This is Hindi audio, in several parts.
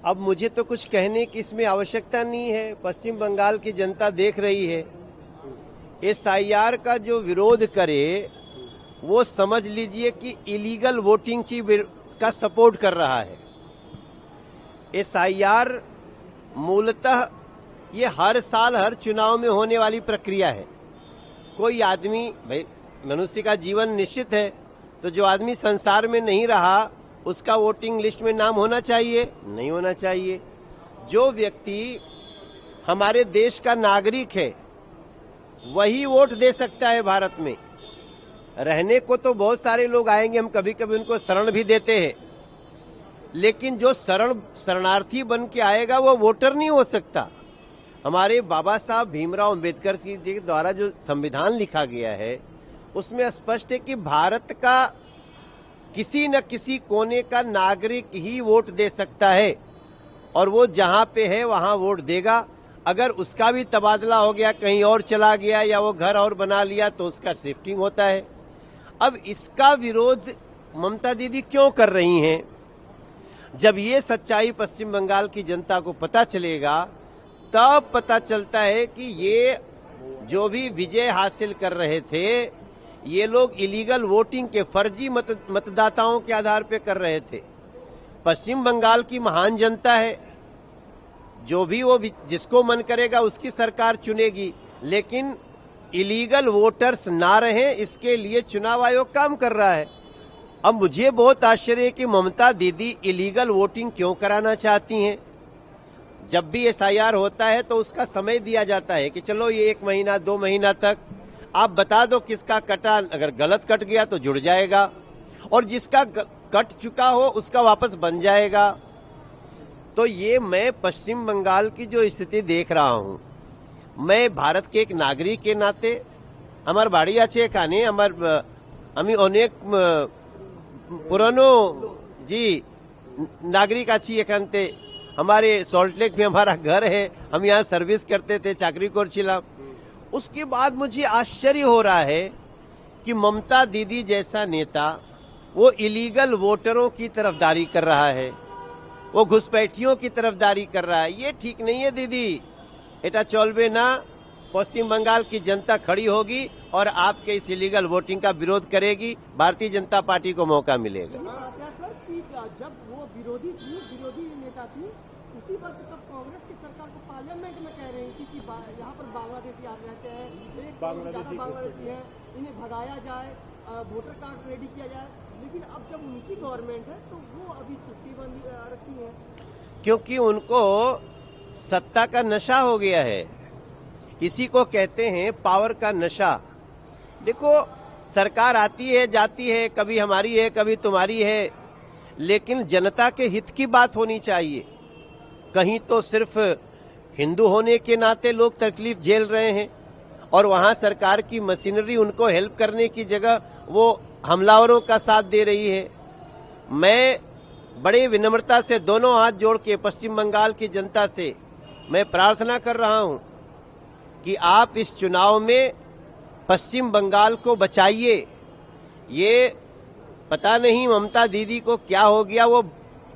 अब मुझे तो कुछ कहने की इसमें आवश्यकता नहीं है। पश्चिम बंगाल की जनता देख रही है। एसआईआर का जो विरोध करे वो समझ लीजिए कि इलीगल वोटिंग का सपोर्ट कर रहा है। एसआईआर मूलतः ये हर साल हर चुनाव में होने वाली प्रक्रिया है। कोई आदमी, भाई मनुष्य का जीवन निश्चित है, तो जो आदमी संसार में नहीं रहा उसका वोटिंग लिस्ट में नाम होना चाहिए? नहीं होना चाहिए। जो व्यक्ति हमारे देश का नागरिक है वही वोट दे सकता है। भारत में रहने को तो बहुत सारे लोग आएंगे, हम कभी कभी उनको शरण भी देते हैं, लेकिन जो शरणार्थी बन के आएगा वो वोटर नहीं हो सकता। हमारे बाबा साहब भीमराव अंबेडकर जी के द्वारा जो संविधान लिखा गया है उसमें स्पष्ट है कि भारत का किसी न किसी कोने का नागरिक ही वोट दे सकता है और वो जहां पे है वहां वोट देगा। अगर उसका भी तबादला हो गया, कहीं और चला गया या वो घर और बना लिया तो उसका शिफ्टिंग होता है। अब इसका विरोध ममता दीदी क्यों कर रही हैं? जब ये सच्चाई पश्चिम बंगाल की जनता को पता चलेगा तब पता चलता है कि ये जो भी विजय हासिल कर रहे थे ये लोग इलीगल वोटिंग के फर्जी मतदाताओं के आधार पे कर रहे थे। पश्चिम बंगाल की महान जनता है, जो भी वो जिसको मन करेगा उसकी सरकार चुनेगी, लेकिन इलीगल वोटर्स ना रहे इसके लिए चुनाव आयोग काम कर रहा है। अब मुझे बहुत आश्चर्य है कि ममता दीदी इलीगल वोटिंग क्यों कराना चाहती हैं। जब भी एसआईआर होता है तो उसका समय दिया जाता है कि चलो ये 1 महीना 2 महीना तक आप बता दो किसका कटा, अगर गलत कट गया तो जुड़ जाएगा और जिसका कट चुका हो उसका वापस बन जाएगा। तो ये मैं पश्चिम बंगाल की जो स्थिति देख रहा हूं, मैं भारत के एक नागरिक के नाते আমার বাড়ি আছে এখানে, আমি অনেক পুরানো जी नागरिक आছি এখানতে। हमारे सॉल्ट लेक में हमारा घर है, हम यहाँ सर्विस करते थे, चाकरी করছিলাম। उसके बाद मुझे आश्चर्य हो रहा है कि ममता दीदी जैसा नेता वो इलीगल वोटरों की तरफदारी कर रहा है, वो घुसपैठियों की तरफदारी कर रहा है। ये ठीक नहीं है दीदी, एटा चलबे ना। पश्चिम बंगाल की जनता खड़ी होगी और आपके इस इलीगल वोटिंग का विरोध करेगी। भारतीय जनता पार्टी को मौका मिलेगा। सर कि जब वो विरोधी नेता थी उसी वक्त तब कांग्रेस की सरकार को पार्लियामेंट में कह रही थी कि यहाँ पर बांग्लादेशी आ रहते हैं, बांग्लादेशी हैं, इन्हें भगाया जाए, वोटर कार्ड रेडी किया जाए। लेकिन अब जब उनकी गवर्नमेंट है तो वो अभी छुट्टी बंदी रखी है, क्योंकि उनको सत्ता का नशा हो गया है। इसी को कहते हैं पावर का नशा। देखो, सरकार आती है जाती है, कभी हमारी है कभी तुम्हारी है, लेकिन जनता के हित की बात होनी चाहिए। कहीं तो सिर्फ हिंदू होने के नाते लोग तकलीफ झेल रहे हैं और वहां सरकार की मशीनरी उनको हेल्प करने की जगह वो हमलावरों का साथ दे रही है। मैं बड़े विनम्रता से दोनों हाथ जोड़ के पश्चिम बंगाल की जनता से मैं प्रार्थना कर रहा हूं कि आप इस चुनाव में पश्चिम बंगाल को बचाइए। ये पता नहीं ममता दीदी को क्या हो गया, वो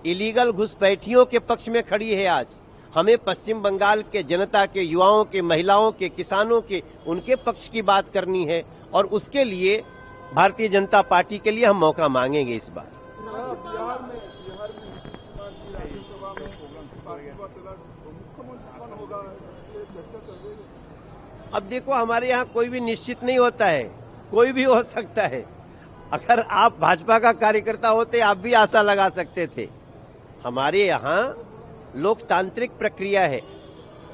इलीगल घुसपैठियों के पक्ष में खड़ी है। आज हमें पश्चिम बंगाल के जनता के, युवाओं के, महिलाओं के, किसानों के, उनके पक्ष की बात करनी है और उसके लिए भारतीय जनता पार्टी के लिए हम मौका मांगेंगे इस बार। बिहार में नीतीश कुमार जी राज्यसभा में मुख्यमंत्री कौन होगा, चर्चा चल रही है। अब देखो, हमारे यहाँ कोई भी निश्चित नहीं होता है, कोई भी हो सकता है। अगर आप भाजपा का कार्यकर्ता होते आप भी आशा लगा सकते थे। हमारे यहाँ लोकतांत्रिक प्रक्रिया है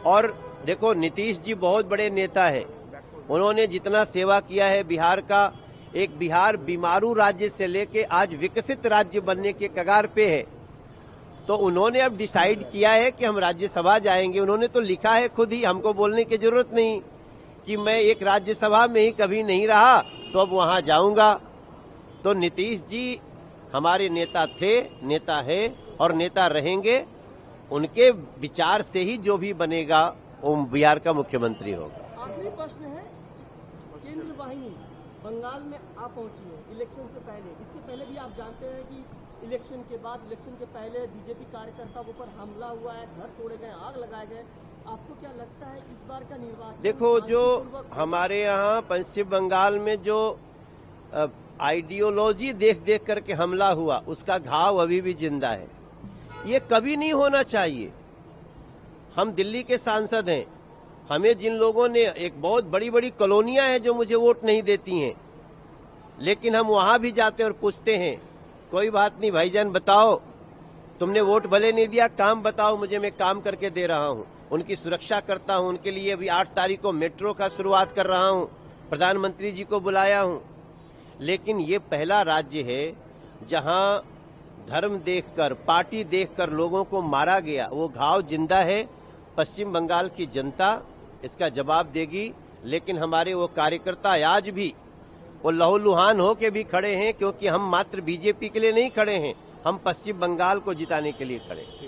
और देखो, नीतीश जी बहुत बड़े नेता है। उन्होंने जितना सेवा किया है बिहार का, एक बिहार बीमारू राज्य से लेके आज विकसित राज्य बनने के कगार पे है, तो उन्होंने अब डिसाइड किया है कि हम राज्यसभा जाएंगे। उन्होंने तो लिखा है खुद ही, हमको बोलने की जरूरत नहीं कि मैं एक राज्यसभा में ही कभी नहीं रहा तो अब वहां जाऊंगा। तो नीतीश जी हमारे नेता थे, नेता है और नेता रहेंगे। उनके विचार से ही जो भी बनेगा वो बिहार का मुख्यमंत्री होगा। आखिरी प्रश्न है, केंद्र वाहिनी बंगाल में आ पहुंची है इलेक्शन से पहले। इससे पहले भी आप जानते हैं कि इलेक्शन के बाद, इलेक्शन के पहले बीजेपी कार्यकर्ताओं पर हमला हुआ है, घर तोड़े गए, आग लगाए गए। आपको क्या लगता है इस बार का निर्वाचन? देखो, जो हमारे यहाँ पश्चिम बंगाल में जो आइडियोलॉजी देख देख करके हमला हुआ, उसका घाव अभी भी जिंदा है। ये कभी नहीं होना चाहिए। हम दिल्ली के सांसद हैं, हमें जिन लोगों ने, एक बहुत बड़ी बड़ी कॉलोनियां हैं जो मुझे वोट नहीं देती हैं, लेकिन हम वहां भी जाते हैं और पूछते हैं, कोई बात नहीं भाईजान, बताओ तुमने वोट भले नहीं दिया, काम बताओ मुझे, मैं काम करके दे रहा हूं, उनकी सुरक्षा करता हूं। उनके लिए अभी 8 तारीख को मेट्रो का शुरुआत कर रहा हूं, प्रधानमंत्री जी को बुलाया हूं। लेकिन ये पहला राज्य है जहां धर्म देखकर, पार्टी देखकर लोगों को मारा गया। वो घाव जिंदा है। पश्चिम बंगाल की जनता इसका जवाब देगी। लेकिन हमारे वो कार्यकर्ता आज भी वो लहूलुहान होके भी खड़े हैं, क्योंकि हम मात्र बीजेपी के लिए नहीं खड़े हैं, हम पश्चिम बंगाल को जिताने के लिए खड़े हैं।